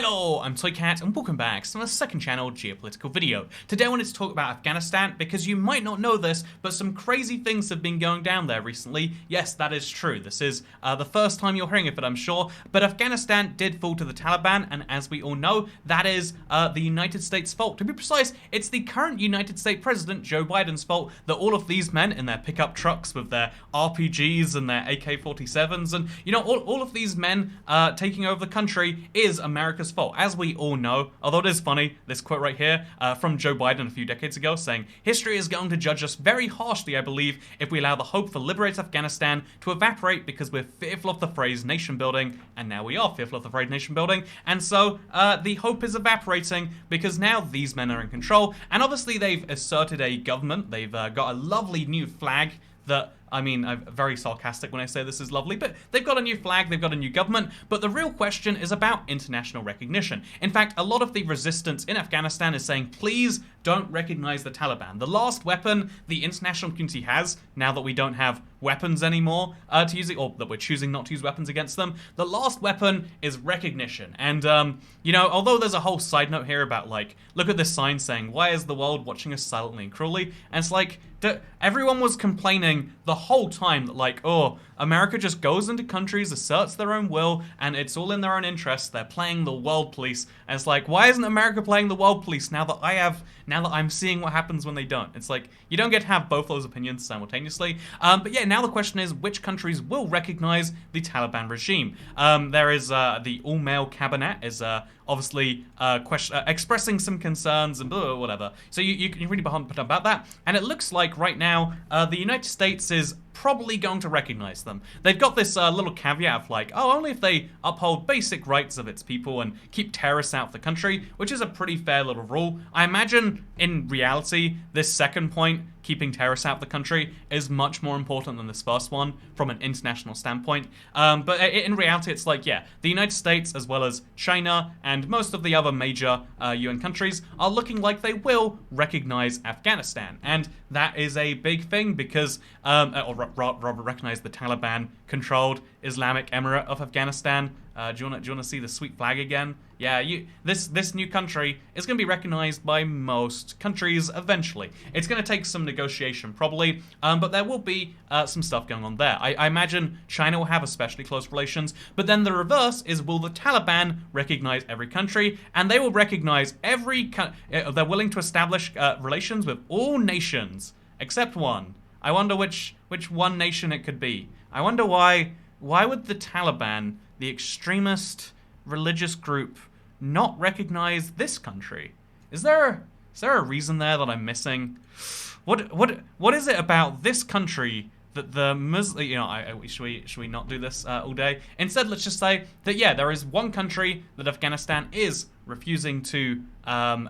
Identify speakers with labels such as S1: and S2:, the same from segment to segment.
S1: Hello, I'm Toycat and welcome back to my second channel geopolitical video. Today I wanted to talk about Afghanistan because you might not know this, but some crazy things have been going down there recently. Yes, that is true. This is the first time you're hearing of it, I'm sure. But Afghanistan did fall to the Taliban, and as we all know, that is the United States' fault. To be precise, it's the current United States President, Joe Biden's fault, that all of these men in their pickup trucks with their RPGs and their AK-47s and, you know, all of these men taking over the country is America's fault. As we all know, although it is funny, this quote right here from Joe Biden a few decades ago saying, "History is going to judge us very harshly, I believe, if we allow the hope for liberated Afghanistan to evaporate because we're fearful of the phrase nation building," and now we are fearful of the phrase nation building, and so the hope is evaporating because now these men are in control, and obviously they've asserted a government. They've got a lovely new flag that, I mean, I'm very sarcastic when I say this is lovely, but they've got a new flag, they've got a new government, but the real question is about international recognition. In fact, a lot of the resistance in Afghanistan is saying, please don't recognize the Taliban. The last weapon the international community has, now that we don't have weapons anymore to use it, or that we're choosing not to use weapons against them, the last weapon is recognition. And, you know, although there's a whole side note here about, like, look at this sign saying, "Why is the world watching us silently and cruelly?" And it's like, everyone was complaining the whole time that, like, oh, America just goes into countries, asserts their own will, and it's all in their own interests. They're playing the world police. And it's like, why isn't America playing the world police now that I'm seeing what happens when they don't? It's like, you don't get to have both those opinions simultaneously. But yeah, now the question is, which countries will recognize the Taliban regime? There is the all-male cabinet is obviously expressing some concerns and blah, whatever. So you can read about that. And it looks like right now the United States is probably going to recognize them. They've got this little caveat of like, oh, only if they uphold basic rights of its people and keep terrorists out of the country, which is a pretty fair little rule. I imagine in reality, this second point, keeping terrorists out of the country, is much more important than this first one from an international standpoint. But in reality, it's like, yeah, the United States as well as China and most of the other major UN countries are looking like they will recognize Afghanistan. And that is a big thing because, or rather recognize the Taliban-controlled Islamic Emirate of Afghanistan. Do you want to see the sweet flag again? Yeah, this new country is going to be recognized by most countries eventually. It's going to take some negotiation probably, but there will be some stuff going on there. I imagine China will have especially close relations, but then the reverse is, will the Taliban recognize every country? And they will recognize they're willing to establish relations with all nations except one. I wonder which one nation it could be. I wonder why would the Taliban, the extremist religious group, not recognize this country? Is there a reason there that I'm missing? What is it about this country that the Muslim, you know, should we not do this all day? Instead, let's just say that, yeah, there is one country that Afghanistan is refusing to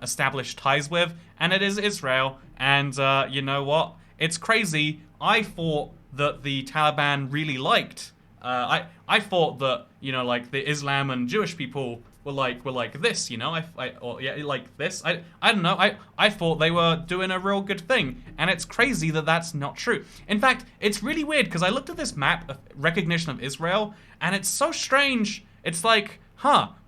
S1: establish ties with, and it is Israel. And you know what? It's crazy. I thought that the Taliban really liked. I thought that, you know, like the Islam and Jewish people were like this, you know, like this. I don't know. I thought they were doing a real good thing, and it's crazy that that's not true. In fact, it's really weird because I looked at this map of recognition of Israel, and it's so strange. It's like,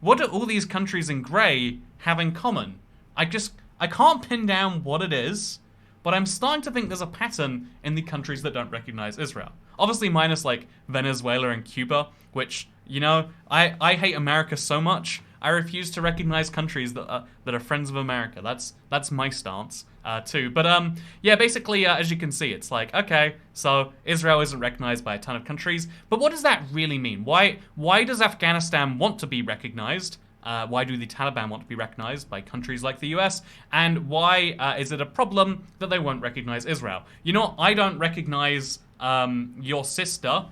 S1: what do all these countries in gray have in common? I can't pin down what it is, but I'm starting to think there's a pattern in the countries that don't recognize Israel. Obviously minus like Venezuela and Cuba, which, you know, I hate America so much, I refuse to recognize countries that are friends of America. That's my stance too. But yeah, basically as you can see, it's like, okay, so Israel isn't recognized by a ton of countries, but what does that really mean? Why does Afghanistan want to be recognized? Why do the Taliban want to be recognized by countries like the US? And why is it a problem that they won't recognize Israel? You know, I don't recognize your sister.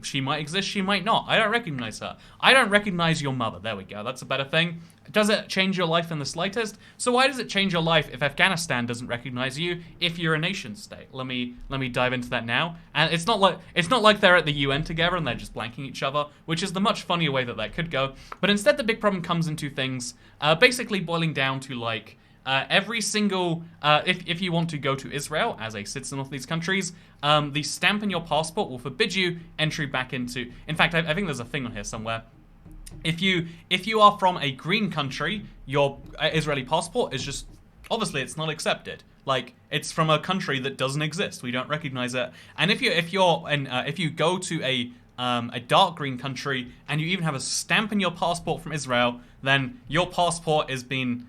S1: She might exist, she might not. I don't recognize her. I don't recognize your mother. There we go. That's a better thing. Does it change your life in the slightest? So why does it change your life if Afghanistan doesn't recognize you if you're a nation state? Let me dive into that now. And it's not like they're at the UN together and they're just blanking each other, which is the much funnier way that could go. But instead, the big problem comes into things basically boiling down to like every single, if you want to go to Israel as a citizen of these countries, the stamp in your passport will forbid you entry back into, in fact, I think there's a thing on here somewhere. if you are from a green country, your Israeli passport is just obviously it's not accepted. Like it's from a country that doesn't exist. We don't recognize it. And if you go to a dark green country and you even have a stamp in your passport from Israel, then your passport is been,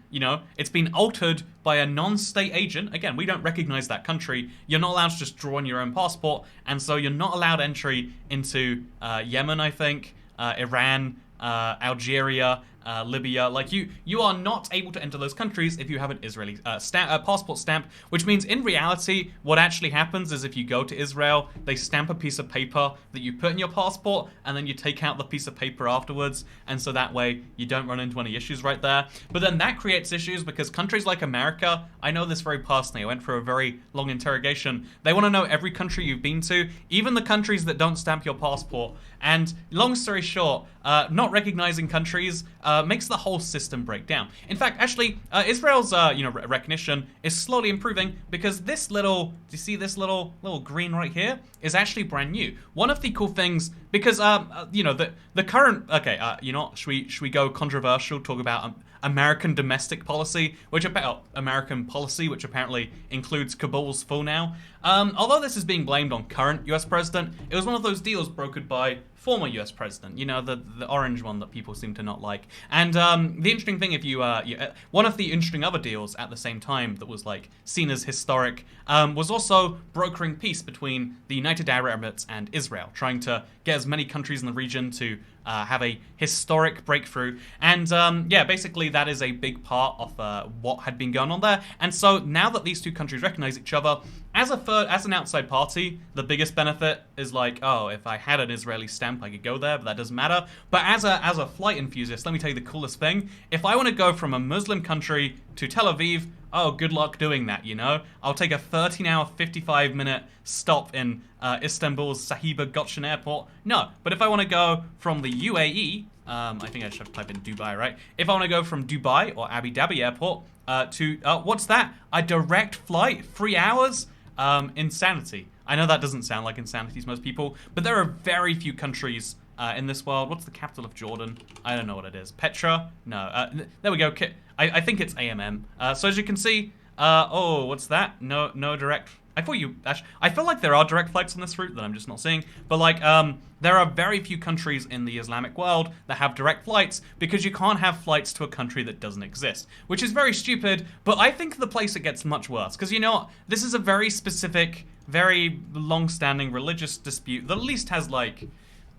S1: it's been altered by a non-state agent. Again, we don't recognize that country. You're not allowed to just draw on your own passport, and so you're not allowed entry into Yemen, I think, Iran, Algeria, Libya. Like you are not able to enter those countries if you have an Israeli passport stamp, which means in reality what actually happens is if you go to Israel, they stamp a piece of paper that you put in your passport, and then you take out the piece of paper afterwards, and so that way you don't run into any issues right there. But then that creates issues because countries like America, I know this very personally, I went through a very long interrogation, they want to know every country you've been to, even the countries that don't stamp your passport. And long story short, not recognizing countries makes the whole system break down. In fact, actually, Israel's recognition is slowly improving because this little, do you see this little green right here, is actually brand new. One of the cool things, because the current, should we go controversial, talk about American domestic policy, which apparently includes Kabul's full now. Although this is being blamed on current US president, it was one of those deals brokered by former US president, the orange one that people seem to not like. And the interesting thing, one of the interesting other deals at the same time that was like seen as historic was also brokering peace between the United Arab Emirates and Israel, trying to get as many countries in the region to have a historic breakthrough. And basically that is a big part of what had been going on there. And so now that these two countries recognize each other, as an outside party, the biggest benefit is like, oh, if I had an Israeli stamp, I could go there, but that doesn't matter. But as a flight enthusiast, let me tell you the coolest thing. If I want to go from a Muslim country to Tel Aviv, oh, good luck doing that, I'll take a 13-hour, 55-minute stop in Istanbul's Sahiba Gökçen Airport. No, but if I want to go from the UAE, I think I should have typed in Dubai, right? If I want to go from Dubai or Abu Dhabi Airport to, what's that? A direct flight? 3 hours? Insanity. I know that doesn't sound like insanity to most people, but there are very few countries in this world. What's the capital of Jordan? I don't know what it is. Petra? No. There we go. I think it's AMM. So as you can see, what's that? No direct. I feel like there are direct flights on this route that I'm just not seeing. But there are very few countries in the Islamic world that have direct flights because you can't have flights to a country that doesn't exist, which is very stupid. But I think the place it gets much worse because this is a very specific, very long-standing religious dispute that at least has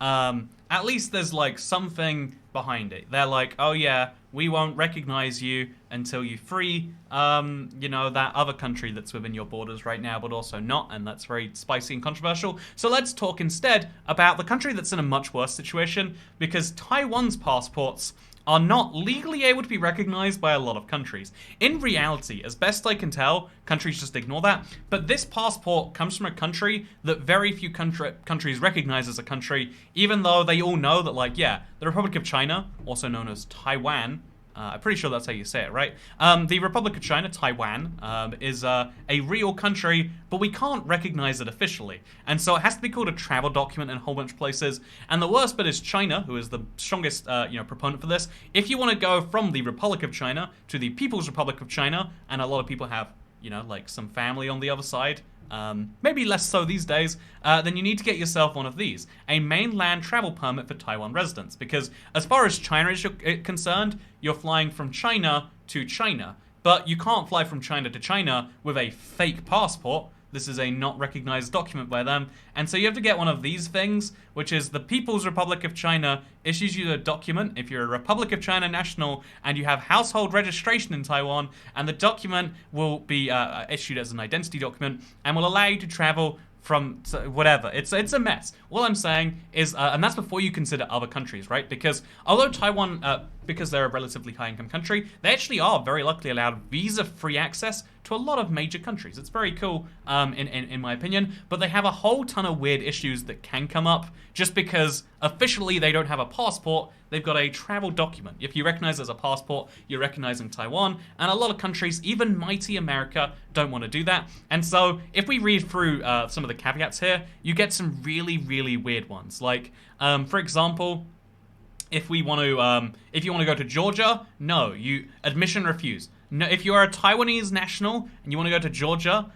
S1: at least there's something behind it. They're like, oh yeah, we won't recognize you until you free, that other country that's within your borders right now, but also not, and that's very spicy and controversial. So let's talk instead about the country that's in a much worse situation, because Taiwan's passports are not legally able to be recognized by a lot of countries. In reality, as best I can tell, countries just ignore that, but this passport comes from a country that very few countries recognize as a country, even though they all know that, the Republic of China, also known as Taiwan, I'm pretty sure that's how you say it, right? The Republic of China, Taiwan, is a real country, but we can't recognize it officially. And so it has to be called a travel document in a whole bunch of places. And the worst bit is China, who is the strongest proponent for this. If you want to go from the Republic of China to the People's Republic of China, and a lot of people have, some family on the other side, maybe less so these days, then you need to get yourself one of these, a mainland travel permit for Taiwan residents, because as far as China is concerned, you're flying from China to China, but you can't fly from China to China with a fake passport. This is a not recognized document by them, and so you have to get one of these things, which is the People's Republic of China issues you a document if you're a Republic of China national and you have household registration in Taiwan, and the document will be issued as an identity document and will allow you to travel from whatever. It's a mess. All I'm saying is, and that's before you consider other countries, right? Because although Taiwan, because they're a relatively high-income country, they actually are very luckily allowed visa-free access to a lot of major countries. It's very cool, in my opinion, but they have a whole ton of weird issues that can come up just because officially they don't have a passport, they've got a travel document. If you recognize it as a passport, you're recognizing Taiwan, and a lot of countries, even mighty America, don't want to do that. And so if we read through some of the caveats here, you get some really, really weird ones. For example, If we want to, if you want to go to Georgia, no, admission refused. No, if you are a Taiwanese national and you want to go to Georgia,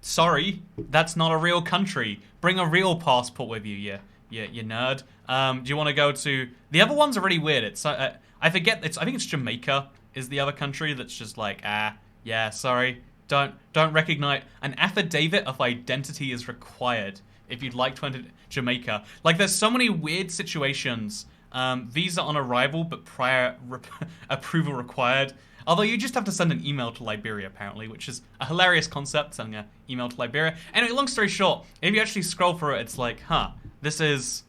S1: sorry, that's not a real country. Bring a real passport with you, you nerd. Do you want to go to... The other ones are really weird. It's I forget. I think it's Jamaica is the other country that's just like, yeah, sorry, don't recognize. An affidavit of identity is required if you'd like to enter Jamaica. Like, there's so many weird situations. Visa on arrival, but prior approval required. Although you just have to send an email to Liberia, apparently, which is a hilarious concept, sending an email to Liberia. Anyway, long story short, if you actually scroll through it, it's like, this is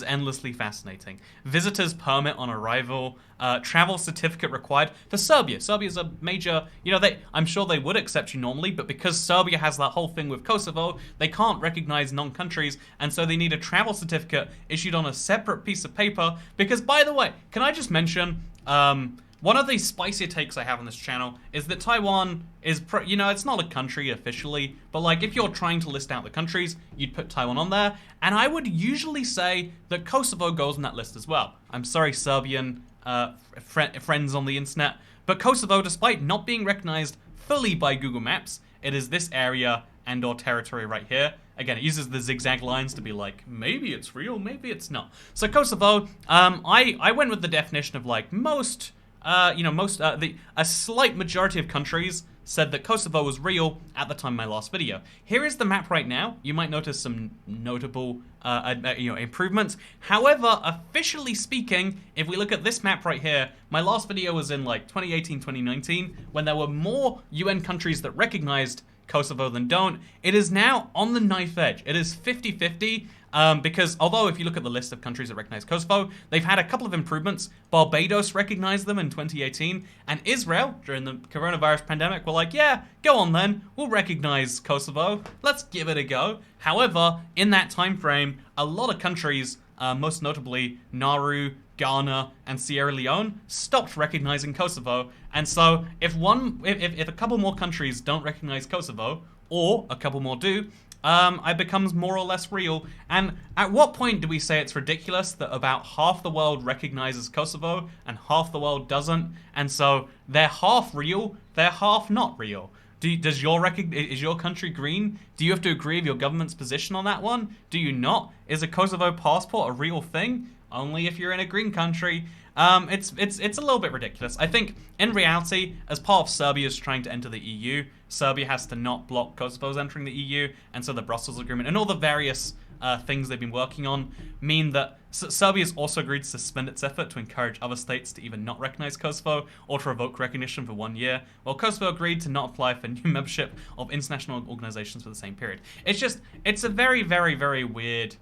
S1: endlessly fascinating. Visitor's permit on arrival, travel certificate required for Serbia. Serbia's a major, I'm sure they would accept you normally, but because Serbia has that whole thing with Kosovo, they can't recognize non-countries, and so they need a travel certificate issued on a separate piece of paper. Because, by the way, can I just mention, one of the spicier takes I have on this channel is that Taiwan is, it's not a country officially, but like if you're trying to list out the countries, you'd put Taiwan on there. And I would usually say that Kosovo goes on that list as well. I'm sorry, Serbian friends on the internet, but Kosovo, despite not being recognized fully by Google Maps, it is this area and or territory right here. Again, it uses the zigzag lines to be like, maybe it's real, maybe it's not. So Kosovo, I went with the definition of like a slight majority of countries said that Kosovo was real at the time of my last video. Here is the map right now. You might notice some notable, improvements. However, officially speaking, if we look at this map right here, my last video was in like 2018, 2019, when there were more UN countries that recognized Kosovo than don't. It is now on the knife edge. It is 50-50. Because although if you look at the list of countries that recognize Kosovo, they've had a couple of improvements. Barbados recognized them in 2018, and Israel, during the coronavirus pandemic, were like, yeah, go on then, we'll recognize Kosovo, let's give it a go. However, in that time frame, a lot of countries, most notably Nauru, Ghana, and Sierra Leone, stopped recognizing Kosovo. And so if a couple more countries don't recognize Kosovo, or a couple more do, it becomes more or less real. And at what point do we say it's ridiculous that about half the world recognizes Kosovo and half the world doesn't? And so they're half real, they're half not real. Is your country green? Do you have to agree with your government's position on that one? Do you not? Is a Kosovo passport a real thing? Only if you're in a green country. It's a little bit ridiculous. I think, in reality, as part of Serbia's trying to enter the EU, Serbia has to not block Kosovo's entering the EU, and so the Brussels Agreement and all the various things they've been working on mean that Serbia's also agreed to suspend its effort to encourage other states to either not recognize Kosovo or to revoke recognition for 1 year, while Kosovo agreed to not apply for new membership of international organizations for the same period. It's a very, very, very weird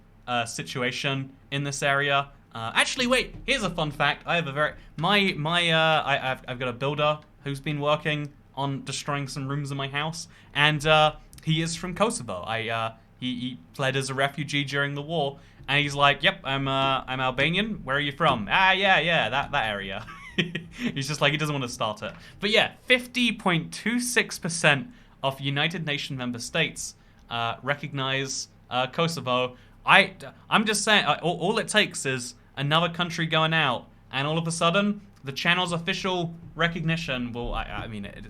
S1: situation in this area. Actually, wait. Here's a fun fact. I have I've got a builder who's been working on destroying some rooms in my house, and he is from Kosovo. He fled as a refugee during the war, and he's like, "Yep, I'm Albanian. Where are you from?" Yeah, that area. He's just like, he doesn't want to start it. But yeah, 50.26% of United Nations member states recognize Kosovo. I'm just saying, all it takes is another country going out, and all of a sudden, the channel's official recognition will,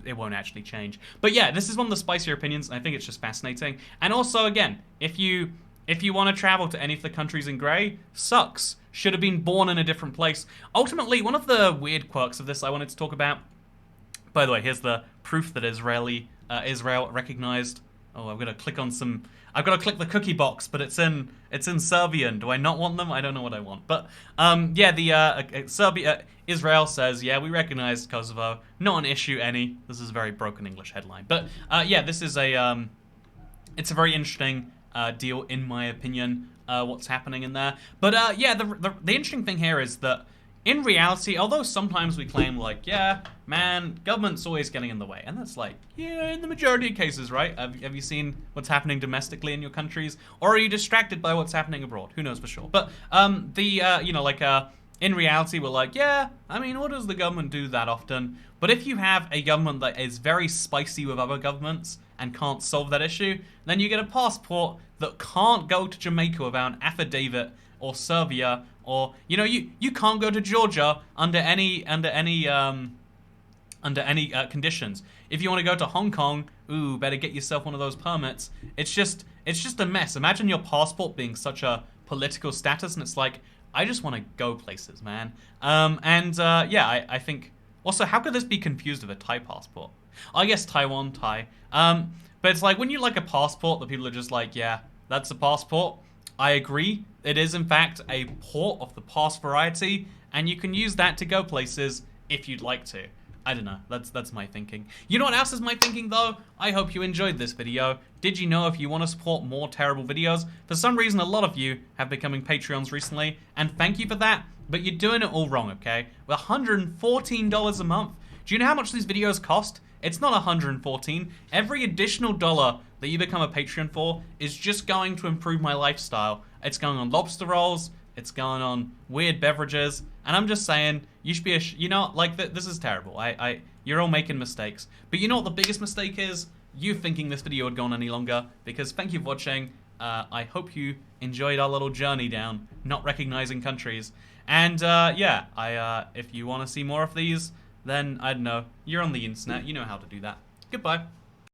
S1: it won't actually change. But yeah, this is one of the spicier opinions, and I think it's just fascinating. And also, again, if you want to travel to any of the countries in grey, sucks. Should have been born in a different place. Ultimately, one of the weird quirks of this I wanted to talk about, by the way, here's the proof that Israel recognized. Oh, I've got to click on some... I've got to click the cookie box, but it's in Serbian. Do I not want them? I don't know what I want. But Israel says, yeah, we recognize Kosovo. Not an issue any. This is a very broken English headline. But this is it's a very interesting deal in my opinion. What's happening in there? But the interesting thing here is that in reality, although sometimes we claim like, yeah, man, government's always getting in the way. And that's like, yeah, in the majority of cases, right? Have you seen what's happening domestically in your countries? Or are you distracted by what's happening abroad? Who knows for sure. But in reality, we're like, yeah, what does the government do that often? But if you have a government that is very spicy with other governments and can't solve that issue, then you get a passport that can't go to Jamaica without an affidavit, or Serbia, or you can't go to Georgia under any conditions. If you want to go to Hong Kong, ooh, better get yourself one of those permits. It's just a mess. Imagine your passport being such a political status, and it's like, I just want to go places, man. Yeah, I think. Also, how could this be confused with a Thai passport? I guess Taiwan, Thai. But it's like when you like a passport, the people are just like, yeah, that's a passport. I agree. It is in fact a port of the pass variety, and you can use that to go places if you'd like to. I don't know, that's my thinking. You know what else is my thinking though? I hope you enjoyed this video. Did you know if you want to support more terrible videos, for some reason a lot of you have becoming Patreons recently, and thank you for that, but you're doing it all wrong, okay? With $114 a month. Do you know how much these videos cost? It's not $114. Every additional dollar that you become a Patreon for is just going to improve my lifestyle. It's going on lobster rolls, it's going on weird beverages, and I'm just saying, you should be this is terrible. You're all making mistakes. But you know what the biggest mistake is? You thinking this video would go on any longer, because thank you for watching. I hope you enjoyed our little journey down not recognizing countries. And if you want to see more of these, then I don't know, you're on the internet, you know how to do that. Goodbye.